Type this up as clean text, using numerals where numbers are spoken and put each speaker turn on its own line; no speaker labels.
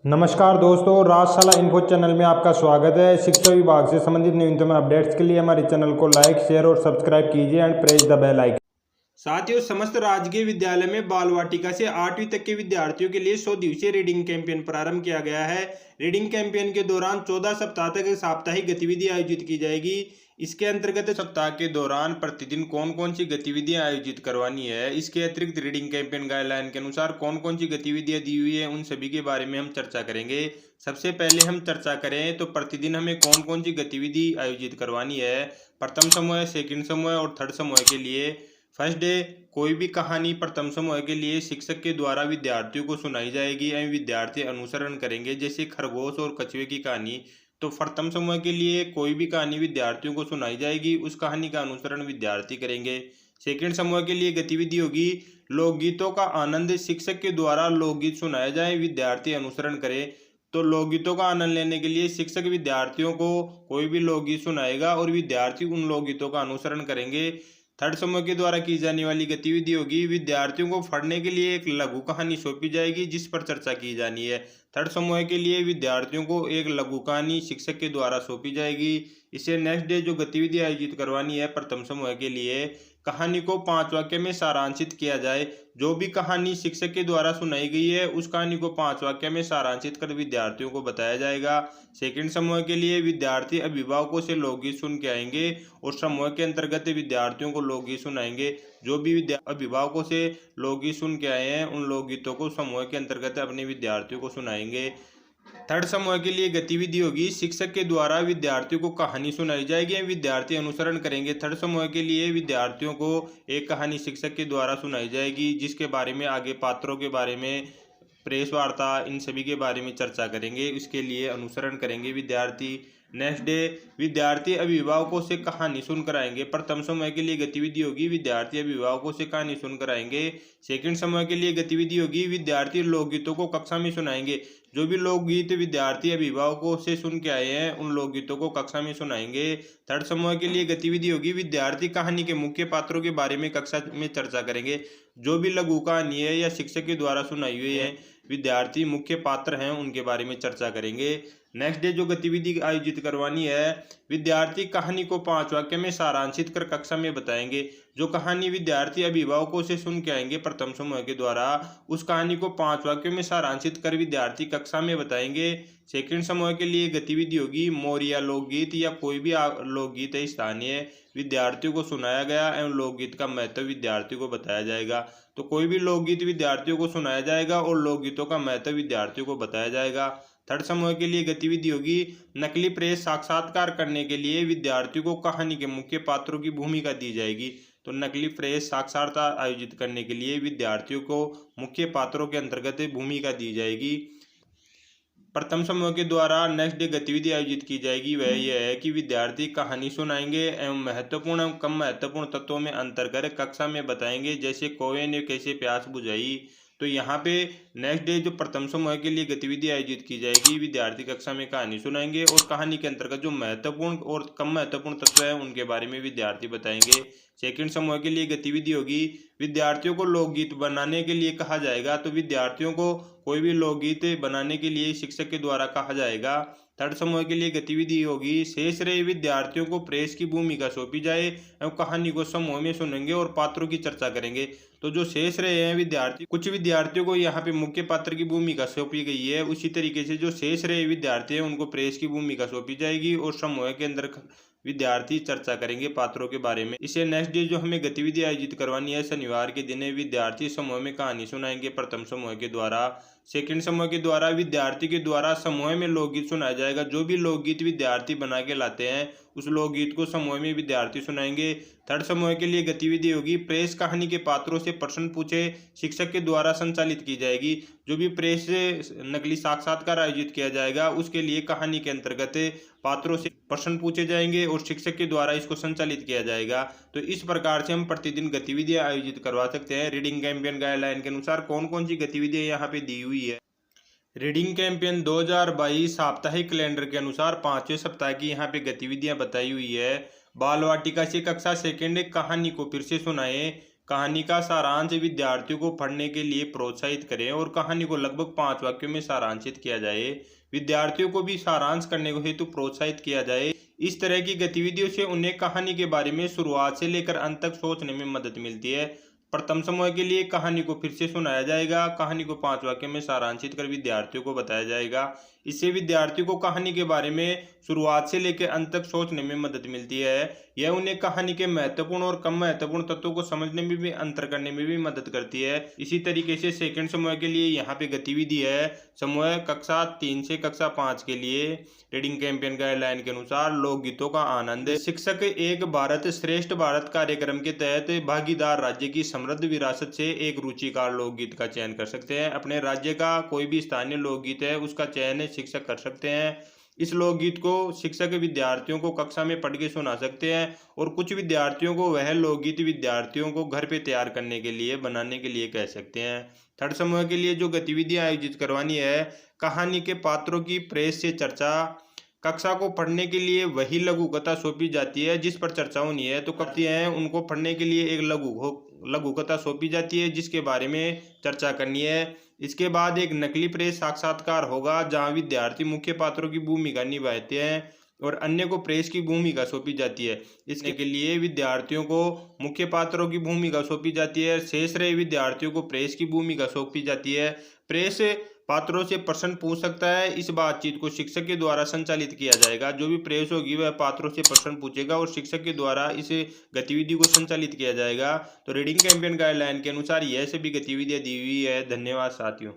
नमस्कार दोस्तों, राजशाला info channel में आपका स्वागत है। शिक्षा विभाग से संबंधित न्यूनतम अपडेट्स के लिए हमारे चैनल को लाइक, शेयर और सब्सक्राइब कीजिए and press the bell icon. साथियों, समस्त राजकीय विद्यालय में बाल वाटिका से 8वीं तक के विद्यार्थियों के लिए 100 दिवसीय रीडिंग कैंपेन प्रारंभ किया गया है। रीडिंग कैंपेन के दौरान 14 सप्ताह तक साप्ताहिक गतिविधि आयोजित की जाएगी। इसके अंतर्गत सप्ताह के दौरान प्रतिदिन कौन कौन सी गतिविधियां आयोजित करवानी है, इसके अतिरिक्त रीडिंग कैंपेन गाइडलाइन के अनुसार कौन कौन सी गतिविधियां दी हुई है, उन सभी के बारे में हम चर्चा करेंगे। सबसे पहले हम चर्चा करें तो प्रतिदिन हमें कौन कौन सी गतिविधि आयोजित करवानी है। प्रथम समूह, सेकंड समूह और थर्ड समूह के लिए फर्स्ट डे कोई भी कहानी प्रथम समूह के लिए शिक्षक के द्वारा विद्यार्थियों को सुनाई जाएगी एवं विद्यार्थी अनुसरण करेंगे, जैसे खरगोश और कछुए की कहानी। तो प्रथम समूह के लिए कोई भी कहानी विद्यार्थियों को सुनाई जाएगी, उस कहानी का अनुसरण विद्यार्थी करेंगे। सेकंड समूह के लिए गतिविधि होगी लोकगीतों का आनंद। शिक्षक के द्वारा लोकगीत सुनाए जाए, विद्यार्थी अनुसरण करें। तो लोकगीतों का आनंद लेने के लिए शिक्षक विद्यार्थियों को कोई भी लोकगीत सुनाएगा और विद्यार्थी उन लोकगीतों का अनुसरण करेंगे। थर्ड समूह के द्वारा की जाने वाली गतिविधि होगी विद्यार्थियों को पढ़ने के लिए एक लघु कहानी सौंपी जाएगी, जिस पर चर्चा की जानी है। थर्ड समूह के लिए विद्यार्थियों को एक लघु कहानी शिक्षक के द्वारा सौंपी जाएगी। इसे नेक्स्ट डे जो गतिविधि आयोजित करवानी है प्रथम समूह के लिए, कहानी को 5 वाक्य में सारांशित किया जाए। जो भी कहानी शिक्षक के द्वारा सुनाई गई है उस कहानी को 5 वाक्य में सारांशित कर विद्यार्थियों को बताया जाएगा। सेकंड समूह के लिए विद्यार्थी अभिभावकों से लोकगीत सुन के आएंगे और समूह के अंतर्गत विद्यार्थियों को लोकगीत सुनाएंगे। जो भी अभिभावकों से लोकगीत सुन के आए हैं उन लोकगीतों को समूह के अंतर्गत अपने विद्यार्थियों को सुनाएंगे। थर्ड समूह के लिए गतिविधि होगी शिक्षक के द्वारा विद्यार्थियों को कहानी सुनाई जाएगी, विद्यार्थी अनुसरण करेंगे। थर्ड समूह के लिए विद्यार्थियों को एक कहानी शिक्षक के द्वारा सुनाई जाएगी, जिसके बारे में आगे पात्रों के बारे में, प्रेस वार्ता, इन सभी के बारे में चर्चा करेंगे। इसके लिए अनुसरण करेंगे विद्यार्थी। नेक्स्ट डे विद्यार्थी अभिभावकों से कहानी सुनकर आएंगे। प्रथम समूह के लिए गतिविधि होगी विद्यार्थी अभिभावकों से कहानी सुनकर आएंगे। सेकंड समूह के लिए गतिविधि होगी विद्यार्थी लोकगीतों को कक्षा में सुनाएंगे। जो भी लोकगीत विद्यार्थी अभिभावकों से सुन के आए हैं उन लोकगीतों को कक्षा में सुनाएंगे। थर्ड समूह के लिए गतिविधि होगी विद्यार्थी कहानी के मुख्य पात्रों के बारे में कक्षा में चर्चा करेंगे। जो भी लघु कहानी है या शिक्षक के द्वारा सुनाई हुई है, विद्यार्थी मुख्य पात्र हैं उनके बारे में चर्चा करेंगे। नेक्स्ट डे जो गतिविधि आयोजित करवानी है, विद्यार्थी कहानी को 5 वाक्य में सारांशित कर कक्षा में बताएंगे। जो कहानी विद्यार्थी अभिभावकों से सुन के आएंगे प्रथम समूह के द्वारा, उस कहानी को 5 वाक्यों में सारांशित कर विद्यार्थी कक्षा में बताएंगे। सेकंड समूह के लिए गतिविधि होगी मोरिया लोकगीत या कोई भी लोकगीत है स्थानीय, विद्यार्थियों को सुनाया गया एवं लोकगीत का महत्व विद्यार्थियों को बताया जाएगा। तो कोई भी लोकगीत विद्यार्थियों को सुनाया जाएगा और लोकगीतों का महत्व विद्यार्थियों को बताया जाएगा। थर्ड समूह के लिए गतिविधि होगी नकली प्रेस साक्षात्कार करने के लिए विद्यार्थियों को कहानी के मुख्य पात्रों की भूमिका दी जाएगी। तो नकली प्रेस साक्षात्कार आयोजित करने के लिए विद्यार्थियों को मुख्य पात्रों के अंतर्गत भूमिका दी जाएगी। प्रथम समूह के द्वारा नेक्स्ट डे गतिविधि आयोजित की जाएगी, वह यह है कि विद्यार्थी कहानी सुनाएंगे एवं महत्वपूर्ण एवं कम महत्वपूर्ण तत्वों में अंतर कर कक्षा में बताएंगे, जैसे कौवे ने कैसे प्यास बुझाई। तो यहाँ पे नेक्स्ट डे जो प्रथम समूह के लिए गतिविधि आयोजित की जाएगी, विद्यार्थी कक्षा में कहानी सुनाएंगे और कहानी के अंतर्गत जो महत्वपूर्ण और कम महत्वपूर्ण तत्व है उनके बारे में विद्यार्थी बताएंगे। सेकंड समूह के लिए गतिविधि होगी विद्यार्थियों को लोकगीत बनाने के लिए कहा जाएगा। तो विद्यार्थियों को कोई भी लोकगीत बनाने के लिए शिक्षक के द्वारा कहा जाएगा। थर्ड समूह के लिए गतिविधि होगी शेष रहे विद्यार्थियों को प्रेस की भूमिका सौंपी जाए एवं कहानी को समूह में सुनेंगे और पात्रों की चर्चा करेंगे। तो जो शेष रहे हैं विद्यार्थी, कुछ विद्यार्थियों को यहाँ पे मुख्य पात्र की भूमिका सौंपी गई है, उसी तरीके से जो शेष रहे विद्यार्थी हैं उनको प्रेस की भूमिका सौंपी जाएगी और समूह के अंदर विद्यार्थी चर्चा करेंगे पात्रों के बारे में। इसे नेक्स्ट डे जो हमें गतिविधि आयोजित करवानी है शनिवार के दिन, विद्यार्थी समूह में कहानी सुनाएंगे प्रथम समूह के द्वारा। सेकंड समूह के द्वारा विद्यार्थी के द्वारा समूह में लोकगीत सुनाया जाएगा। जो भी लोकगीत विद्यार्थी बना के लाते हैं उस लोकगीत को समूह में विद्यार्थी सुनाएंगे। थर्ड समूह के लिए गतिविधि होगी प्रेस कहानी के पात्रों से प्रश्न पूछे शिक्षक के द्वारा संचालित की जाएगी। जो भी प्रेस से नकली साक्षात्कार आयोजित किया जाएगा उसके लिए कहानी के अंतर्गत पात्रों से प्रश्न पूछे जाएंगे और शिक्षक के द्वारा इसको संचालित किया जाएगा। तो इस प्रकार से हम प्रतिदिन गतिविधियां आयोजित करवा सकते हैं। रीडिंग कैंपेन गाइडलाइन के अनुसार कौन कौन सी गतिविधियां यहाँ पे दी हुई है। रीडिंग कैंपेन 2022 साप्ताहिक कैलेंडर के अनुसार 5वें सप्ताह की यहाँ पे गतिविधियां बताई हुई है। बाल वाटिका से कक्षा सेकेंड कहानी को फिर से सुनाएं, कहानी का सारांश विद्यार्थियों को पढ़ने के लिए प्रोत्साहित करें और कहानी को लगभग 5 वाक्यों में सारांशित किया जाए। विद्यार्थियों को भी सारांश करने को हेतु प्रोत्साहित किया जाए। इस तरह की गतिविधियों से उन्हें कहानी के बारे में शुरुआत से लेकर अंत तक सोचने में मदद मिलती है। प्रथम समूह के लिए कहानी को फिर से सुनाया जाएगा। कहानी को 5 वाक्यों में सारांशित कर विद्यार्थियों को बताया जाएगा। इससे विद्यार्थियों को कहानी के बारे में शुरुआत से लेकर अंत तक सोचने में मदद मिलती है। यह उन्हें कहानी के महत्वपूर्ण और कम महत्वपूर्ण तत्वों को समझने में भी अंतर करने में भी मदद करती है। इसी तरीके से सेकंड समूह के लिए यहाँ पे गतिविधि है। समूह कक्षा 3 से कक्षा 5 के लिए रीडिंग कैंपेन गाइडलाइन के अनुसार लोकगीतों का आनंद। शिक्षक एक भारत श्रेष्ठ भारत कार्यक्रम के तहत भागीदार राज्य की समृद्ध विरासत से एक रुचिकार लोकगीत का चयन कर सकते हैं। अपने राज्य का कोई भी स्थानीय लोकगीत है उसका चयन शिक्षक कर सकते हैं। इस लोकगीत को शिक्षक विद्यार्थियों को कक्षा में पढ़ के सुना सकते हैं और कुछ विद्यार्थियों को वह लोकगीत विद्यार्थियों को घर पे तैयार करने के लिए बनाने के लिए कह सकते हैं। थर्ड समूह के लिए जो गतिविधियां आयोजित करवानी है, कहानी के पात्रों की प्रेस से चर्चा। कक्षा को पढ़ने के लिए वही लघु कथा सौंपी जाती है जिस पर चर्चा होनी है। तो कक्षा हैं उनको पढ़ने के लिए एक लघु कथा सौंपी जाती है जिसके बारे में चर्चा करनी है। इसके बाद एक नकली प्रेस साक्षात्कार होगा जहां विद्यार्थी मुख्य पात्रों की भूमिका निभाते हैं और अन्य को प्रेस की भूमिका सौंपी जाती है। इसके के लिए विद्यार्थियों को मुख्य पात्रों की भूमिका सौंपी जाती है, शेष रहे विद्यार्थियों को प्रेस की भूमिका सौंपी जाती है। प्रेस पात्रों से प्रश्न पूछ सकता है। इस बातचीत को शिक्षक के द्वारा संचालित किया जाएगा। जो भी प्रेस होगी वह पात्रों से प्रश्न पूछेगा और शिक्षक के द्वारा इस गतिविधि को संचालित किया जाएगा। तो रीडिंग कैंपेन गाइडलाइन के अनुसार यह सभी गतिविधियां दी हुई है। धन्यवाद साथियों।